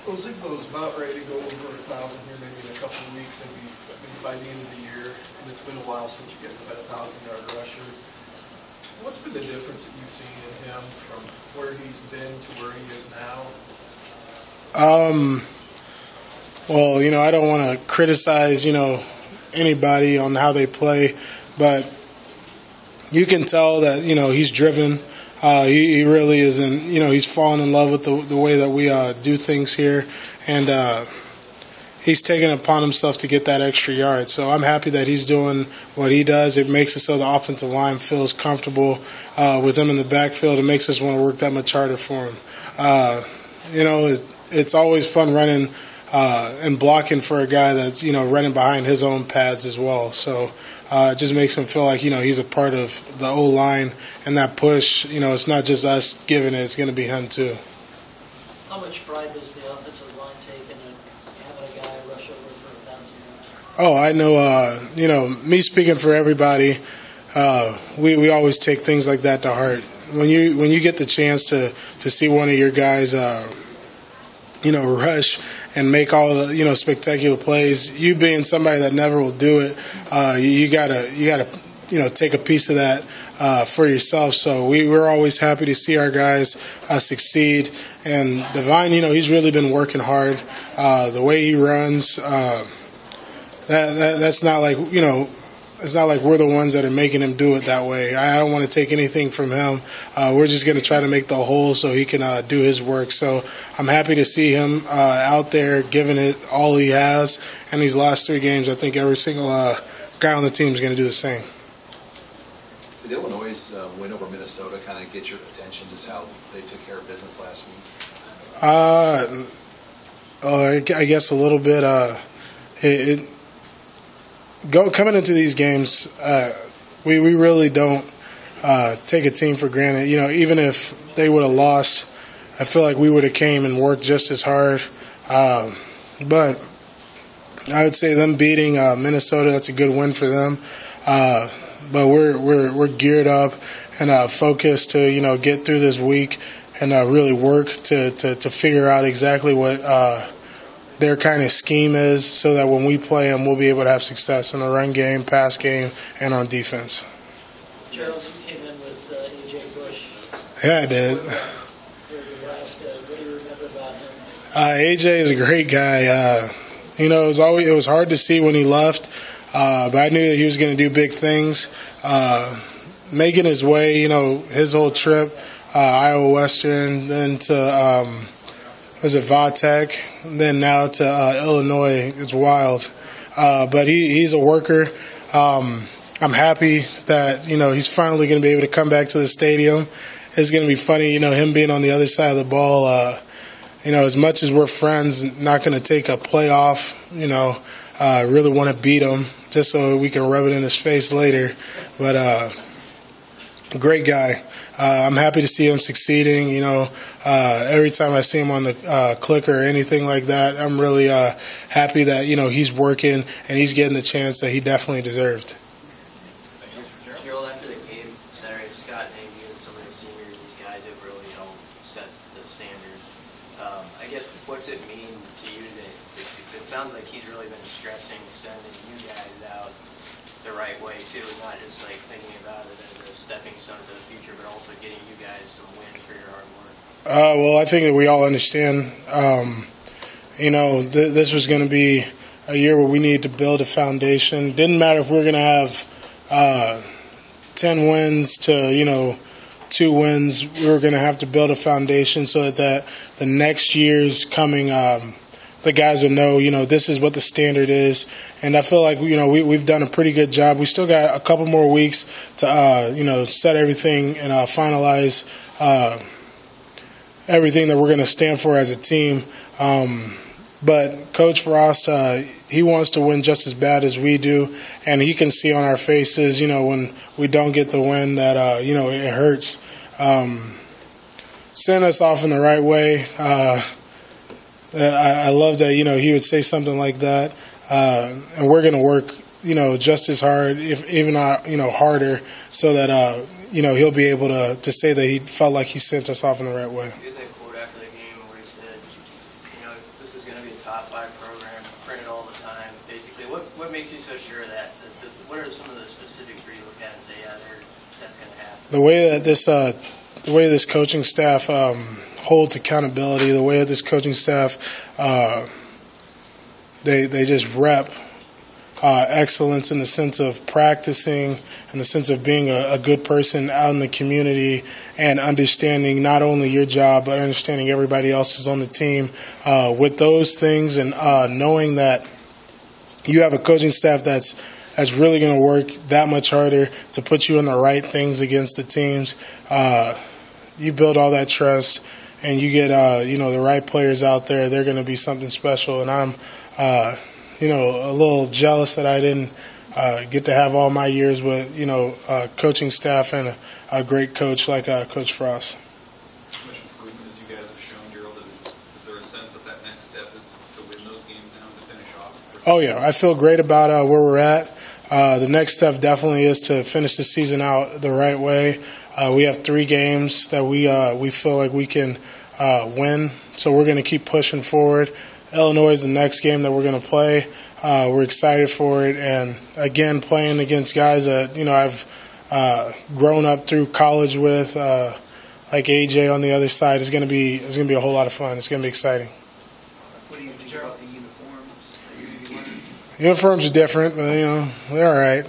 Well, Ziegler's about ready to go over 1,000 here maybe in a couple of weeks, maybe by the end of the year. And it's been a while since you guys have had a 1,000-yard rusher. What's been the difference that you've seen in him from where he's been to where he is now? Well, I don't want to criticize, anybody on how they play, but you can tell that, he's driven. He really is, he's fallen in love with the way that we do things here, and he's taken it upon himself to get that extra yard. So I'm happy that he's doing what he does. It makes it so the offensive line feels comfortable with him in the backfield. It makes us want to work that much harder for him. It's always fun running and blocking for a guy that's, running behind his own pads as well. So it just makes him feel like, he's a part of the O-line and that push. It's not just us giving it, it's going to be him too. How much pride does the offensive line take in having a guy rush over for 1,000 yards? Oh, I know, me speaking for everybody, we always take things like that to heart. When you get the chance to see one of your guys, rush and make all the spectacular plays, you being somebody that never will do it, you gotta take a piece of that for yourself. So we're always happy to see our guys succeed. And Divine, he's really been working hard. The way he runs, that's not like it's not like we're the ones that are making him do it that way. I don't want to take anything from him. We're just going to try to make the hole so he can do his work. So I'm happy to see him out there giving it all he has. And these last 3 games, I think every single guy on the team is going to do the same. Did Illinois' win over Minnesota kind of get your attention, just how they took care of business last week? I guess a little bit. Coming into these games, we really don't take a team for granted. Even if they would have lost, I feel like we would have came and worked just as hard. But I would say them beating Minnesota, that's a good win for them. But we're geared up and focused to get through this week and really work to figure out exactly what their kind of scheme is, so that when we play them, we'll be able to have success in the run game, pass game, and on defense. Jerald, you came in with A.J. Bush. Yeah, I did. For Nebraska. What do you remember about him? A.J. is a great guy. It was hard to see when he left, but I knew that he was going to do big things. Making his way, his whole trip, Iowa Western, then to was it Vatech, then now to Illinois. It's wild. But he's a worker. I'm happy that, he's finally going to be able to come back to the stadium. It's going to be funny, him being on the other side of the ball. As much as we're friends, not going to take a playoff, really want to beat him just so we can rub it in his face later. But great guy. I'm happy to see him succeeding. Every time I see him on the clicker or anything like that, I'm really happy that he's working and he's getting the chance that he definitely deserved. Jerald, after the game Saturday, Scott named you and some of the seniors, these guys have really set the standard. I guess what's it mean to you that it sounds like he's really been stressing sending you guys out the right way too, and not just like thinking about it as a stepping stone to the future, but also getting you guys some wins for your hard work? Well, I think that we all understand, this was going to be a year where we needed to build a foundation. Didn't matter if we were going to have 10 wins to, 2 wins. We were going to have to build a foundation so that the next year's coming, the guys will know, this is what the standard is. And I feel like, we've done a pretty good job. We still got a couple more weeks to, set everything and finalize everything that we're going to stand for as a team. But Coach Frost, he wants to win just as bad as we do. And he can see on our faces, when we don't get the win that, it hurts. Send us off in the right way. I love that, he would say something like that. And we're going to work, just as hard, if not, harder, so that, he'll be able to say that he felt like he sent us off in the right way. You had that quote after the game where he said, this is going to be a top 5 program, printed all the time, basically. What makes you so sure of that? What are some of the specifics where you look at and say, yeah, that's going to happen? The way this coaching staff holds accountability, the way that this coaching staff they just rep excellence in the sense of practicing, in the sense of being a good person out in the community and understanding not only your job but understanding everybody else is on the team. With those things and knowing that you have a coaching staff that's really going to work that much harder to put you in the right things against the teams, you build all that trust and you get the right players out there. They're going to be something special, and I'm a little jealous that I didn't get to have all my years with, coaching staff and a great coach like Coach Frost. How much improvement as you guys have shown, Jerald? Is there a sense that next step is to win those games now and to finish off? Oh, yeah. I feel great about where we're at. The next step definitely is to finish the season out the right way. We have 3 games that we feel like we can win, so we're going to keep pushing forward. Illinois is the next game that we're going to play. We're excited for it, and again, playing against guys that I've grown up through college with, like AJ on the other side, is going to be a whole lot of fun. It's going to be exciting. What do you think about the uniforms that you're going to be wearing? Uniforms are different, but they're all right.